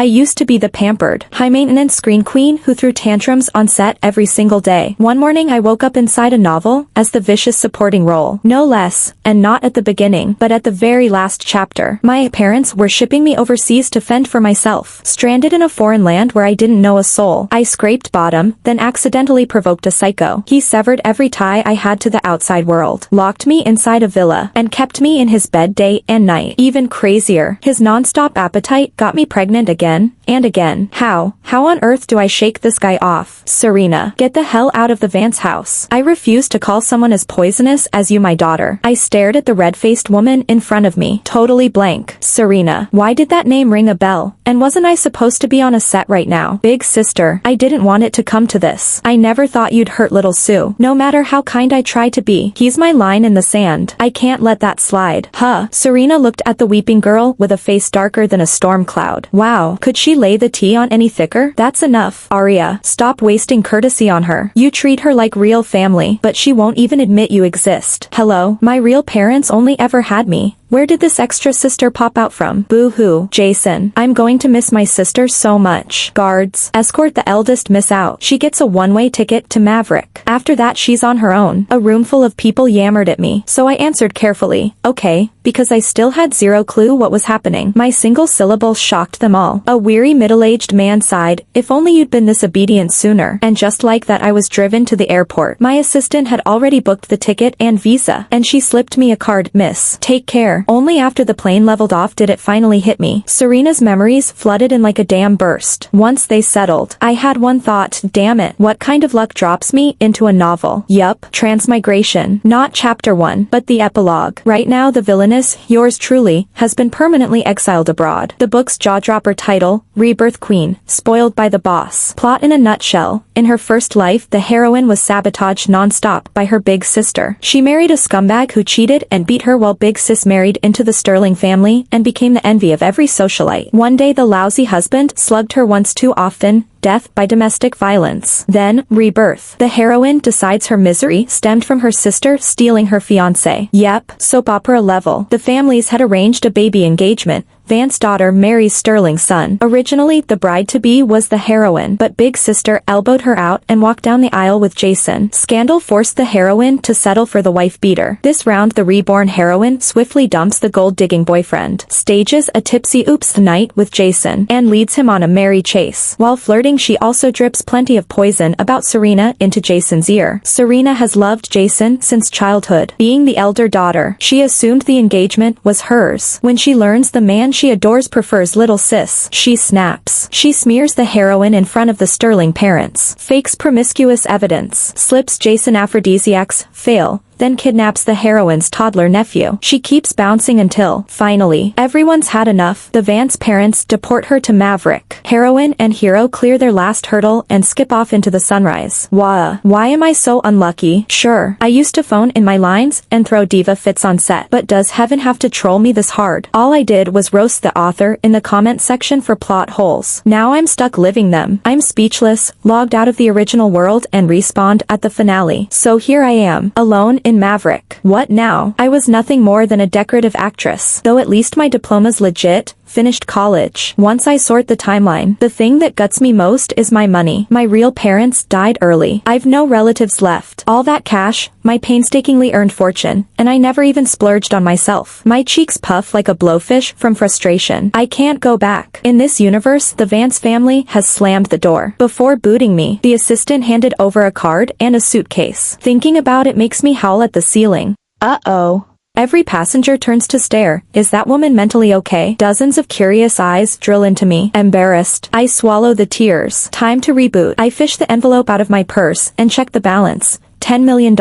I used to be the pampered, high-maintenance screen queen who threw tantrums on set every single day. One morning I woke up inside a novel as the vicious supporting role. No less, and not at the beginning, but at the very last chapter. My parents were shipping me overseas to fend for myself. Stranded in a foreign land where I didn't know a soul. I scraped bottom, then accidentally provoked a psycho. He severed every tie I had to the outside world, locked me inside a villa, and kept me in his bed day and night. Even crazier, his non-stop appetite got me pregnant again and again. How on earth do I shake this guy off? Serena, get the hell out of the Vance house. I refuse to call someone as poisonous as you my daughter. I stared at the red-faced woman in front of me, totally blank. Serena, why did that name ring a bell? And wasn't I supposed to be on a set right now? Big sister, I didn't want it to come to this. I never thought you'd hurt little Sue. No matter how kind I try to be, he's my line in the sand. I can't let that slide. Huh. Serena looked at the weeping girl with a face darker than a storm cloud. Wow, could she lay the tea on any thicker? That's enough. Arya, stop wasting courtesy on her. You treat her like real family, but she won't even admit you exist. Hello, my real parents only ever had me. Where did this extra sister pop out from? Boo-hoo. Jason, I'm going to miss my sister so much. Guards, escort the eldest miss out. She gets a one-way ticket to Maverick. After that she's on her own. A room full of people yammered at me, so I answered carefully, okay, because I still had zero clue what was happening. My single syllable shocked them all. A weary middle-aged man sighed, if only you'd been this obedient sooner. And just like that I was driven to the airport. My assistant had already booked the ticket and visa, and she slipped me a card, miss. Take care. Only after the plane leveled off did it finally hit me. Serena's memories flooded in like a dam burst. Once they settled, I had one thought, damn it, what kind of luck drops me into a novel? Yup, Transmigration. Not chapter 1, but the epilogue. Right now the Villainess, yours truly, has been permanently exiled abroad. The book's jaw-dropper title, Rebirth Queen, spoiled by the boss. Plot in a nutshell, in her first life the heroine was sabotaged non-stop by her big sister. She married a scumbag who cheated and beat her while big sis married into the Sterling family and became the envy of every socialite. One day the lousy husband slugged her once too often, death by domestic violence. Then, rebirth. The heroine decides her misery stemmed from her sister stealing her fiancé. Yep, soap opera level. The families had arranged a baby engagement. Vance's daughter marries Sterling's son. Originally, the bride-to-be was the heroine, but big sister elbowed her out and walked down the aisle with Jason. Scandal forced the heroine to settle for the wife-beater. This round the reborn heroine swiftly dumps the gold-digging boyfriend, stages a tipsy oops night with Jason, and leads him on a merry chase. While flirting she also drips plenty of poison about Serena into Jason's ear. Serena has loved Jason since childhood. Being the elder daughter, she assumed the engagement was hers. When she learns the man she adores prefers little sis, she snaps. She smears the heroine in front of the Sterling parents, fakes promiscuous evidence, slips Jason aphrodisiacs, fail, then kidnaps the heroine's toddler nephew. She keeps bouncing until, finally, everyone's had enough. The Vance parents deport her to Maverick. Heroine and hero clear their last hurdle and skip off into the sunrise. Why am I so unlucky? Sure, I used to phone in my lines and throw diva fits on set, but does heaven have to troll me this hard? All I did was roast the author in the comment section for plot holes. Now I'm stuck living them. I'm speechless, logged out of the original world and respawned at the finale. So here I am, alone in Maverick. What now? I was nothing more than a decorative actress, though at least my diploma's legit. Finished college. Once I sort the timeline, the thing that guts me most is my money. My real parents died early. I've no relatives left. All that cash, my painstakingly earned fortune, and I never even splurged on myself. My cheeks puff like a blowfish from frustration. I can't go back. In this universe, the Vance family has slammed the door. Before booting me, the assistant handed over a card and a suitcase. Thinking about it makes me howl at the ceiling. Uh-oh. Every passenger turns to stare. Is that woman mentally okay? Dozens of curious eyes drill into me. Embarrassed, I swallow the tears. Time to reboot. I fish the envelope out of my purse and check the balance. $10 million.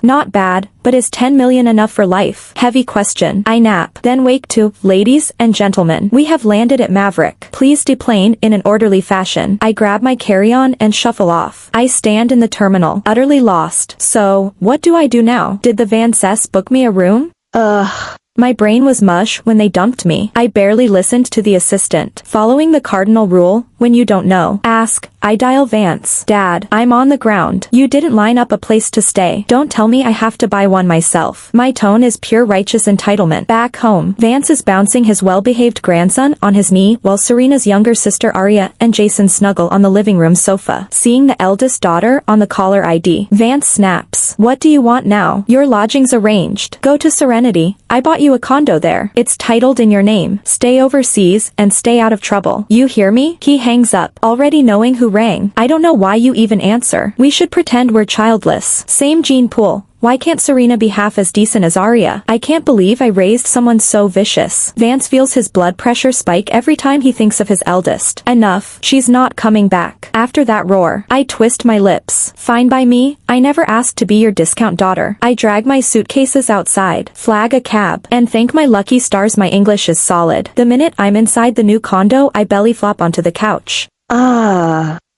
Not bad, but is $10 million enough for life? Heavy question. I nap, then wake to, ladies and gentlemen, we have landed at Maverick. Please deplane in an orderly fashion. I grab my carry-on and shuffle off. I stand in the terminal, utterly lost. So, what do I do now? Did the Vances book me a room? Ugh. My brain was mush when they dumped me. I barely listened to the assistant. Following the cardinal rule, when you don't know. Ask. I dial Vance. Dad, I'm on the ground. You didn't line up a place to stay. Don't tell me I have to buy one myself. My tone is pure righteous entitlement. Back home, Vance is bouncing his well-behaved grandson on his knee while Serena's younger sister Aria and Jason snuggle on the living room sofa. Seeing the eldest daughter on the caller ID, Vance snaps. What do you want now? Your lodging's arranged. Go to Serenity. I bought you a condo there. It's titled in your name. Stay overseas and stay out of trouble. You hear me? He hangs up, already knowing who rang. I don't know why you even answer. We should pretend we're childless. Same gene pool. Why can't Serena be half as decent as Arya? I can't believe I raised someone so vicious. Vance feels his blood pressure spike every time he thinks of his eldest. Enough. She's not coming back. After that roar, I twist my lips. Fine by me. I never asked to be your discount daughter. I drag my suitcases outside, flag a cab, and thank my lucky stars my English is solid. The minute I'm inside the new condo, I belly flop onto the couch.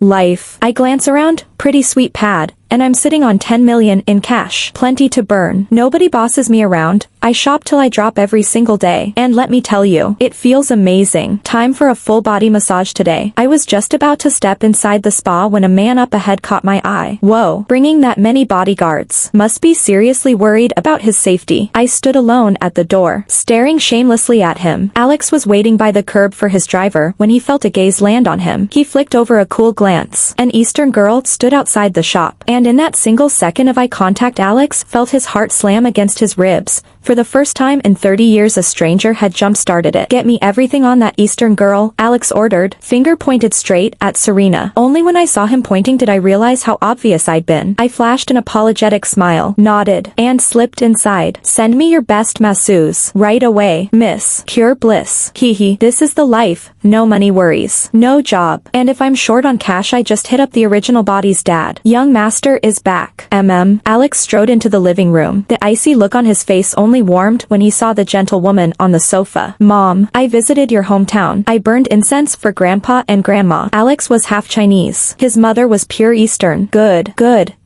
Life. I glance around, pretty sweet pad, and I'm sitting on 10 million in cash. Plenty to burn. Nobody bosses me around. I shop till I drop every single day. And let me tell you, it feels amazing. Time for a full body massage today. I was just about to step inside the spa when a man up ahead caught my eye. Whoa, bringing that many bodyguards. Must be seriously worried about his safety. I stood alone at the door, staring shamelessly at him. Alex was waiting by the curb for his driver when he felt a gaze land on him. He flicked over a cool glance. An Eastern girl stood outside the shop, and in that single second of eye contact, Alex felt his heart slam against his ribs. For the first time in 30 years, a stranger had jump-started it. Get me everything on that Eastern girl, Alex ordered, finger pointed straight at Serena. Only when I saw him pointing did I realize how obvious I'd been. I flashed an apologetic smile, nodded, and slipped inside. Send me your best masseuse. Right away, miss. Pure bliss. Hee. This is the life. No money worries. No job. And if I'm short on cash, I just hit up the original body's dad. Young master is back. Alex strode into the living room. The icy look on his face only warmed when he saw the gentle woman on the sofa. Mom, I visited your hometown. I burned incense for Grandpa and Grandma. Alex was half Chinese. His mother was pure Eastern. Good.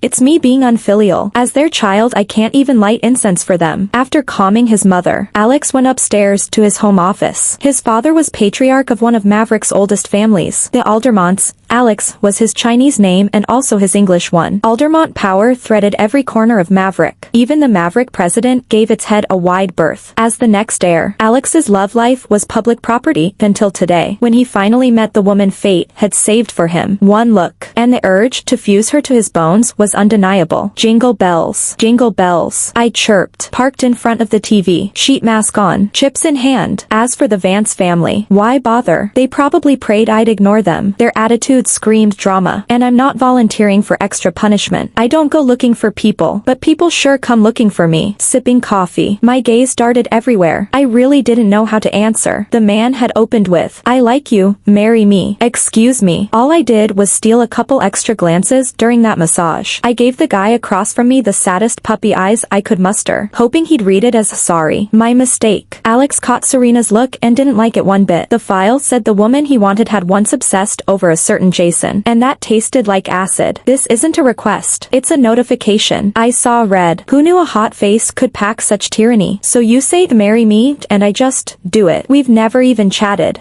It's me being unfilial. As their child, I can't even light incense for them. After calming his mother, Alex went upstairs to his home office. His father was patriarch of one of Maverick's oldest families, the Aldermonts. Alex was his Chinese name and also his English one. Aldermont power threaded every corner of Maverick. Even the Maverick president gave its head a wide berth. As the next heir, Alex's love life was public property until today, when he finally met the woman fate had saved for him. One look, and the urge to fuse her to his bones was undeniable. Jingle bells. Jingle bells. I chirped, parked in front of the TV, sheet mask on, chips in hand. As for the Vance family, why bother? They probably prayed I'd ignore them. Their attitude screamed drama, and I'm not volunteering for extra punishment. I don't go looking for people, but people sure come looking for me. Sipping coffee. My gaze darted everywhere. I really didn't know how to answer. The man had opened with, I like you, marry me. Excuse me. All I did was steal a couple extra glances during that massage. I gave the guy across from me the saddest puppy eyes I could muster, hoping he'd read it as sorry. My mistake. Alex caught Serena's look and didn't like it one bit. The file said the woman he wanted had once obsessed over a certain Jason, and that tasted like acid. This isn't a request. It's a notification. I saw red. Who knew a hot face could pack such tyranny? So you say to marry me, and I just do it. We've never even chatted.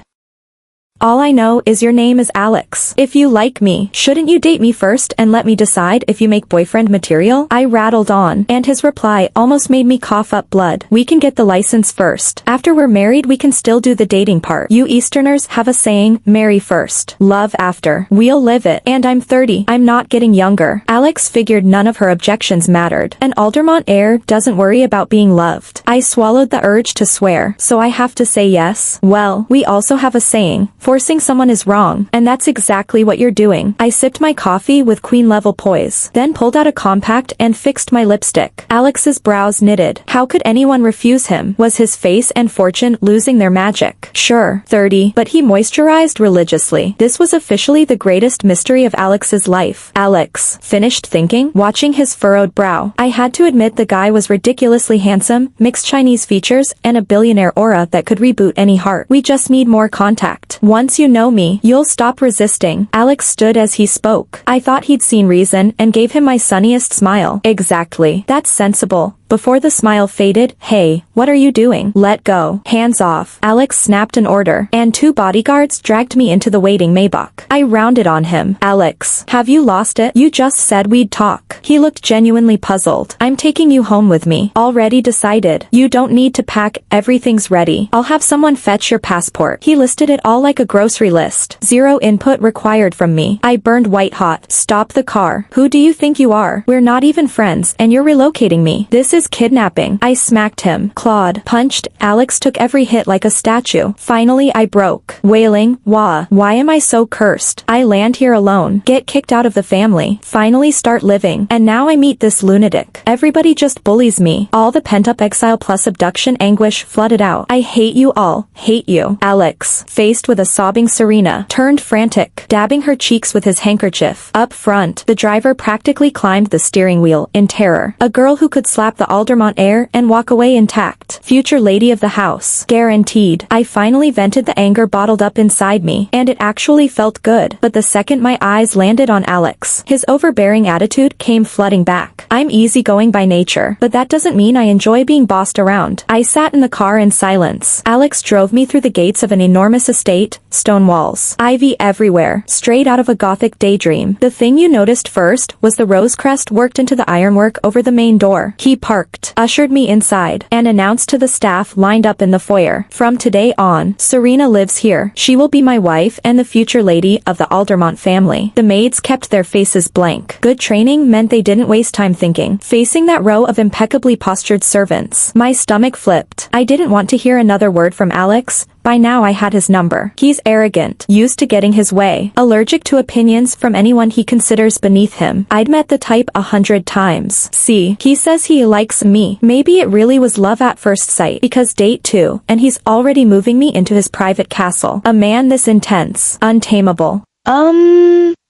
All I know is your name is Alex. If you like me, shouldn't you date me first and let me decide if you make boyfriend material? I rattled on, and his reply almost made me cough up blood. We can get the license first. After we're married, we can still do the dating part. You Easterners have a saying, marry first, love after. We'll live it. And I'm 30. I'm not getting younger. Alex figured none of her objections mattered. An Aldermont heir doesn't worry about being loved. I swallowed the urge to swear, so I have to say yes. Well, we also have a saying, forcing someone is wrong, and that's exactly what you're doing. I sipped my coffee with queen-level poise, then pulled out a compact and fixed my lipstick. Alex's brows knitted. How could anyone refuse him? Was his face and fortune losing their magic? Sure, 30, but he moisturized religiously. This was officially the greatest mystery of Alex's life. Alex finished thinking, watching his furrowed brow. I had to admit the guy was ridiculously handsome, mixed Chinese features, and a billionaire aura that could reboot any heart. We just need more contact. Once you know me, you'll stop resisting. Alex stood as he spoke. I thought he'd seen reason and gave him my sunniest smile. Exactly. That's sensible. Before the smile faded, "Hey, what are you doing? Let go. Hands off." Alex snapped an order, and 2 bodyguards dragged me into the waiting Maybach. I rounded on him. "Alex, have you lost it? You just said we'd talk." He looked genuinely puzzled. "I'm taking you home with me. Already decided. You don't need to pack, everything's ready. I'll have someone fetch your passport." He listed it all like a grocery list. 0 input required from me. I burned white hot. "Stop the car. Who do you think you are? We're not even friends, and you're relocating me. This is kidnapping." I smacked him. Clawed. Punched. Alex took every hit like a statue. Finally I broke. Wailing, why am I so cursed? I land here alone. Get kicked out of the family. Finally start living. And now I meet this lunatic. Everybody just bullies me. All the pent-up exile plus abduction anguish flooded out. "I hate you all. Hate you." Alex, faced with a sobbing Serena, turned frantic, dabbing her cheeks with his handkerchief. Up front, the driver practically climbed the steering wheel in terror. A girl who could slap the Aldermont air and walk away intact. Future lady of the house. Guaranteed. I finally vented the anger bottled up inside me, and it actually felt good. But the second my eyes landed on Alex, his overbearing attitude came flooding back. I'm easygoing by nature, but that doesn't mean I enjoy being bossed around. I sat in the car in silence. Alex drove me through the gates of an enormous estate, stone walls, ivy everywhere, straight out of a Gothic daydream. The thing you noticed first was the rose crest worked into the ironwork over the main door. He parked, ushered me inside, and announced to the staff lined up in the foyer, "From today on, Serena lives here. She will be my wife and the future lady of the Aldermont family." The maids kept their faces blank. Good training meant they didn't waste time thinking. Facing that row of impeccably postured servants, my stomach flipped. I didn't want to hear another word from Alex. By now I had his number. He's arrogant, used to getting his way, allergic to opinions from anyone he considers beneath him. I'd met the type 100 times. See, he says he likes me. Maybe it really was love at first sight, because date 2, and he's already moving me into his private castle. A man this intense, untamable.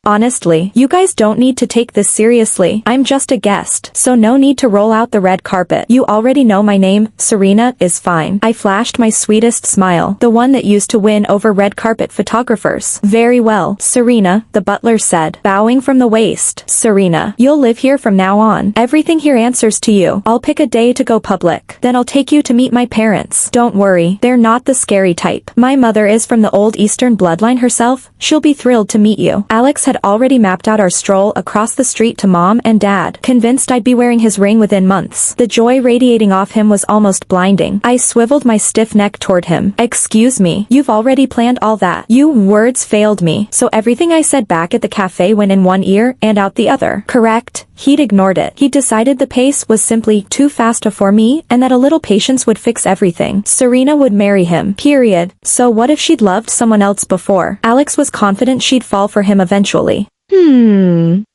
Honestly, you guys don't need to take this seriously. I'm just a guest, so no need to roll out the red carpet. You already know my name. Serena is fine. I flashed my sweetest smile, the one that used to win over red carpet photographers. "Very well, Serena," the butler said, bowing from the waist. "Serena, you'll live here from now on. Everything here answers to you. I'll pick a day to go public. Then I'll take you to meet my parents. Don't worry, they're not the scary type. My mother is from the old Eastern bloodline herself. She'll be thrilled to meet you." Alex had already mapped out our stroll across the street to Mom and Dad, convinced I'd be wearing his ring within months. The joy radiating off him was almost blinding. I swiveled my stiff neck toward him. "Excuse me, you've already planned all that?" Words failed me, so everything I said back at the cafe went in one ear and out the other. "Correct." He'd ignored it. He decided the pace was simply too fast for me, and that a little patience would fix everything. Serena would marry him. Period. So what if she'd loved someone else before? Alex was confident she'd fall for him eventually.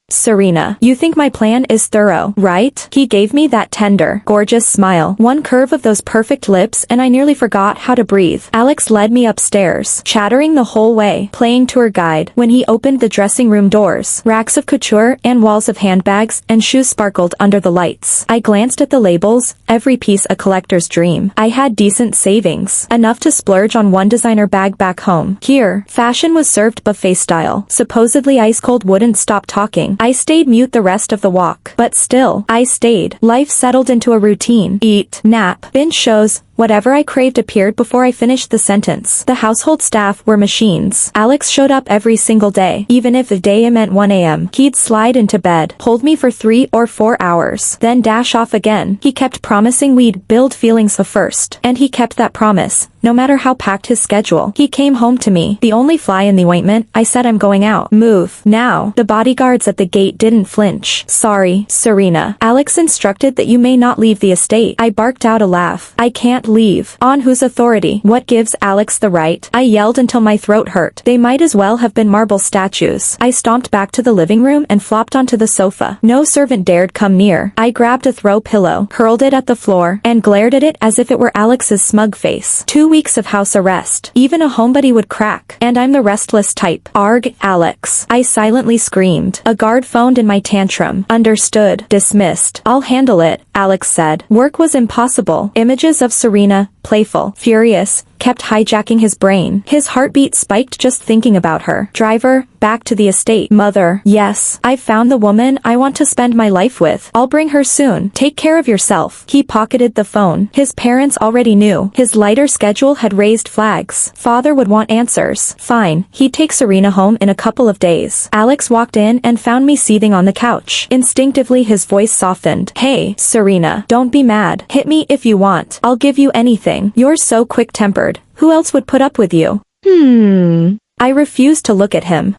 Serena, you think my plan is thorough, right? He gave me that tender, gorgeous smile. One curve of those perfect lips and I nearly forgot how to breathe. Alex led me upstairs, chattering the whole way, playing tour guide. When he opened the dressing room doors, racks of couture and walls of handbags and shoes sparkled under the lights. I glanced at the labels, every piece a collector's dream. I had decent savings, enough to splurge on one designer bag back home. Here, fashion was served buffet style. Supposedly ice cold wouldn't stop talking. I stayed mute the rest of the walk. But still, I stayed. Life settled into a routine. Eat, nap, binge shows. Whatever I craved appeared before I finished the sentence. The household staff were machines. Alex showed up every single day. Even if the day meant 1 a.m., he'd slide into bed, hold me for 3 or 4 hours, then dash off again. He kept promising we'd build feelings first. And he kept that promise, no matter how packed his schedule. He came home to me, the only fly in the ointment. I said I'm going out. Move. Now. The bodyguards at the gate didn't flinch. Sorry, Serena. Alex instructed that you may not leave the estate. I barked out a laugh. I can't leave. On whose authority? What gives Alex the right? I yelled until my throat hurt. They might as well have been marble statues. I stomped back to the living room and flopped onto the sofa. No servant dared come near. I grabbed a throw pillow, hurled it at the floor, and glared at it as if it were Alex's smug face. 2 weeks of house arrest. Even a homebody would crack. And I'm the restless type. Arg, Alex. I silently screamed. A guard phoned in my tantrum. Understood. Dismissed. I'll handle it, Alex said. Work was impossible. Images of Serena, playful, furious, kept hijacking his brain. His heartbeat spiked just thinking about her. Driver, back to the estate. Mother, yes, I've found the woman I want to spend my life with. I'll bring her soon. Take care of yourself. He pocketed the phone. His parents already knew. His lighter schedule had raised flags. Father would want answers. Fine, he'd take Serena home in a couple of days. Alex walked in and found me seething on the couch. Instinctively his voice softened. Hey, Serena, don't be mad. Hit me if you want. I'll give you anything. You're so quick-tempered. Who else would put up with you? I refused to look at him.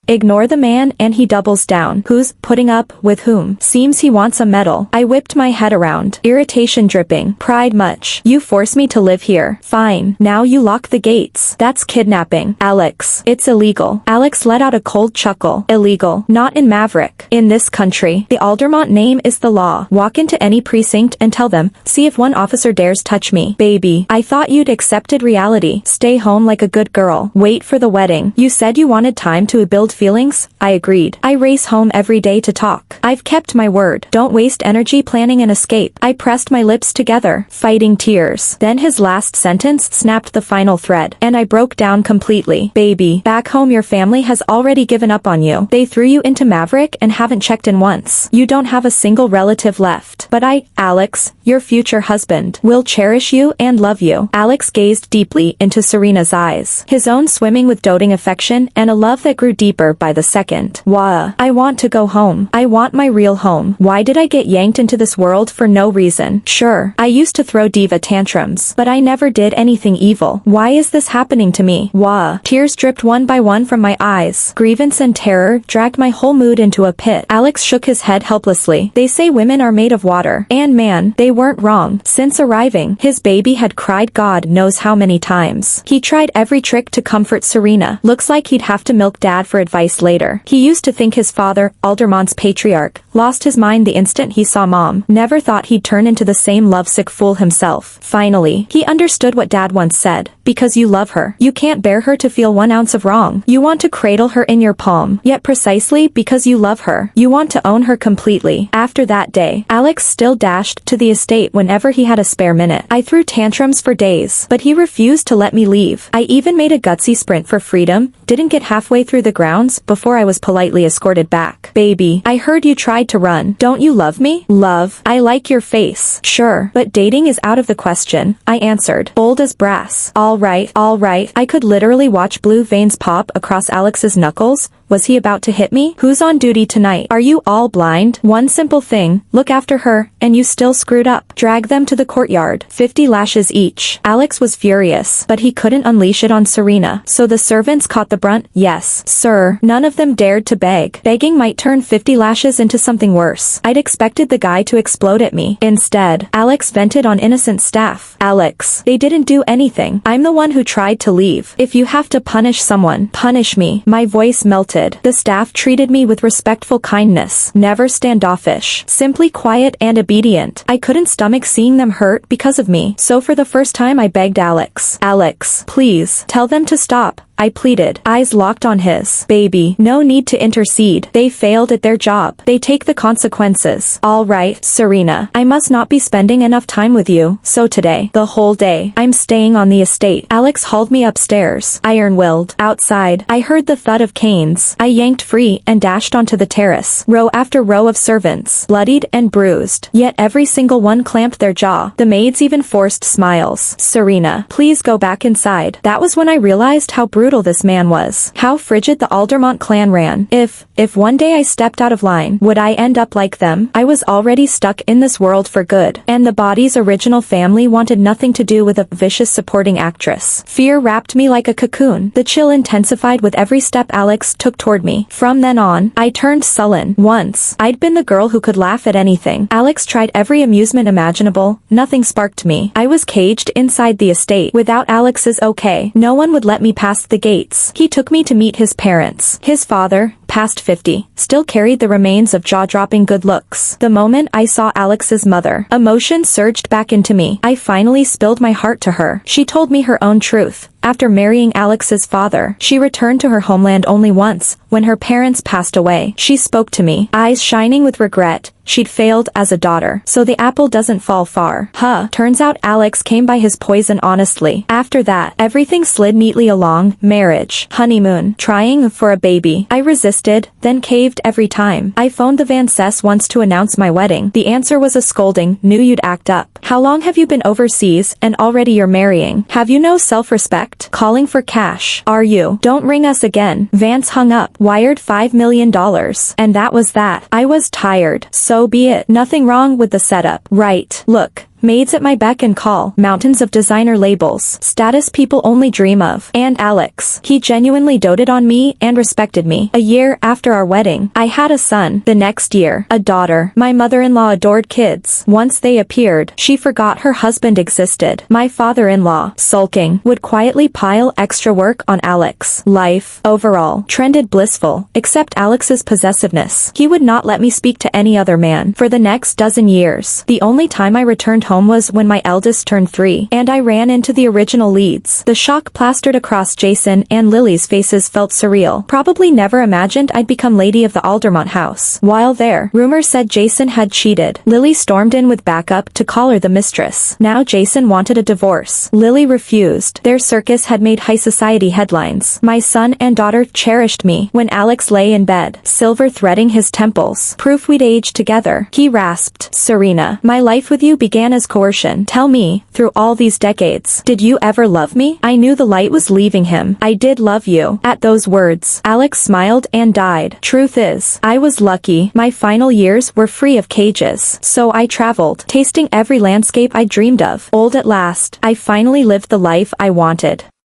Ignore the man and he doubles down. Who's putting up with whom? Seems he wants a medal. I whipped my head around. Irritation dripping. Pride much. You force me to live here. Fine. Now you lock the gates. That's kidnapping. Alex. It's illegal. Alex let out a cold chuckle. Illegal. Not in Maverick. In this country. The Aldermont name is the law. Walk into any precinct and tell them, see if one officer dares touch me. Baby. I thought you'd accepted reality. Stay home like a good girl. Wait for the wedding. You said you wanted time to build feelings? I agreed. I race home every day to talk. I've kept my word. Don't waste energy planning an escape. I pressed my lips together, fighting tears. Then his last sentence snapped the final thread, and I broke down completely. Baby, back home your family has already given up on you. They threw you into Maverick and haven't checked in once. You don't have a single relative left. But I, Alex, your future husband, will cherish you and love you. Alex gazed deeply into Serena's eyes, his own swimming with doting affection and a love that grew deeper by the second. Wah. I want to go home. I want my real home. Why did I get yanked into this world for no reason? Sure, I used to throw diva tantrums, but I never did anything evil. Why is this happening to me? Wah. Tears dripped one by one from my eyes. Grievance and terror dragged my whole mood into a pit. Alex shook his head helplessly. They say women are made of water. And man, they weren't wrong. Since arriving, his baby had cried God knows how many times. He tried every trick to comfort Serena. Looks like he'd have to milk Dad for advice later. He used to think his father, Aldermont's patriarch, lost his mind the instant he saw Mom. Never thought he'd turn into the same lovesick fool himself. Finally, he understood what Dad once said. Because you love her, you can't bear her to feel 1 ounce of wrong. You want to cradle her in your palm. Yet precisely because you love her, you want to own her completely. After that day, Alex still dashed to the estate whenever he had a spare minute. I threw tantrums for days, but he refused to let me leave. I even made a gutsy sprint for freedom, didn't get halfway through the grounds before I was politely escorted back. Baby, I heard you tried to run. Don't you love me? Love? I like your face. Sure, but dating is out of the question, I answered, bold as brass. All right. I could literally watch blue veins pop across Alex's knuckles. Was he about to hit me? Who's on duty tonight? Are you all blind? One simple thing, look after her, and you still screwed up. Drag them to the courtyard. 50 lashes each. Alex was furious, but he couldn't unleash it on Serena, so the servants caught the brunt. Yes, sir. None of them dared to beg. Begging might turn 50 lashes into something worse. I'd expected the guy to explode at me. Instead, Alex vented on innocent staff. Alex, they didn't do anything. I'm the one who tried to leave. If you have to punish someone, punish me. My voice melted. The staff treated me with respectful kindness, never standoffish, simply quiet and obedient. I couldn't stomach seeing them hurt because of me, so for the first time I begged Alex. Alex, please, tell them to stop. I pleaded, eyes locked on his. Baby, no need to intercede. They failed at their job. They take the consequences. All right, Serena, I must not be spending enough time with you, so today, the whole day, I'm staying on the estate. Alex hauled me upstairs, iron-willed. Outside, I heard the thud of canes. I yanked free and dashed onto the terrace. Row after row of servants, bloodied and bruised. Yet every single one clamped their jaw. The maids even forced smiles. Serena, please go back inside. That was when I realized how brutal this man was. How frigid the Aldermont clan ran. If one day I stepped out of line, would I end up like them? I was already stuck in this world for good, and the body's original family wanted nothing to do with a vicious supporting actress. Fear wrapped me like a cocoon. The chill intensified with every step Alex took toward me. From then on, I turned sullen. Once, I'd been the girl who could laugh at anything. Alex tried every amusement imaginable. Nothing sparked me. I was caged inside the estate. Without Alex's okay, no one would let me past the gates. He took me to meet his parents. His father, past 50, still carried the remains of jaw-dropping good looks. The moment I saw Alex's mother, emotion surged back into me. I finally spilled my heart to her. She told me her own truth. After marrying Alex's father, she returned to her homeland only once, when her parents passed away. She spoke to me, eyes shining with regret. She'd failed as a daughter, so the apple doesn't fall far. Turns out Alex came by his poison honestly. After that, everything slid neatly along: marriage, honeymoon, trying for a baby. I resisted, then caved every time. I phoned the Van Cess once to announce my wedding. The answer was a scolding: knew you'd act up. How long have you been overseas, and already you're marrying? Have you no self-respect? Calling for cash. Are you? Don't ring us again. Vance hung up, wired $5 million. And that was that. I was tired. So be it. Nothing wrong with the setup. Right. Look. Maids at my beck and call, mountains of designer labels, status people only dream of. And Alex. He genuinely doted on me and respected me. A year after our wedding, I had a son. The next year, a daughter. My mother-in-law adored kids. Once they appeared, she forgot her husband existed. My father-in-law, sulking, would quietly pile extra work on Alex. Life, overall, trended blissful, except Alex's possessiveness. He would not let me speak to any other man. For the next dozen years, the only time I returned home was when my eldest turned 3, and I ran into the original leads. The shock plastered across Jason and Lily's faces felt surreal. Probably never imagined I'd become lady of the Aldermont house. While there, rumors said Jason had cheated. Lily stormed in with backup to call her the mistress. Now Jason wanted a divorce. Lily refused. Their circus had made high society headlines. My son and daughter cherished me. When Alex lay in bed, silver threading his temples, proof we'd aged together, he rasped, "Serena, my life with you began as coercion. Tell me, through all these decades, did you ever love me?" I knew the light was leaving him. I did love you. At those words, Alex smiled and died. Truth is, I was lucky. My final years were free of cages. So I traveled, tasting every landscape I dreamed of. Old at last, I finally lived the life I wanted.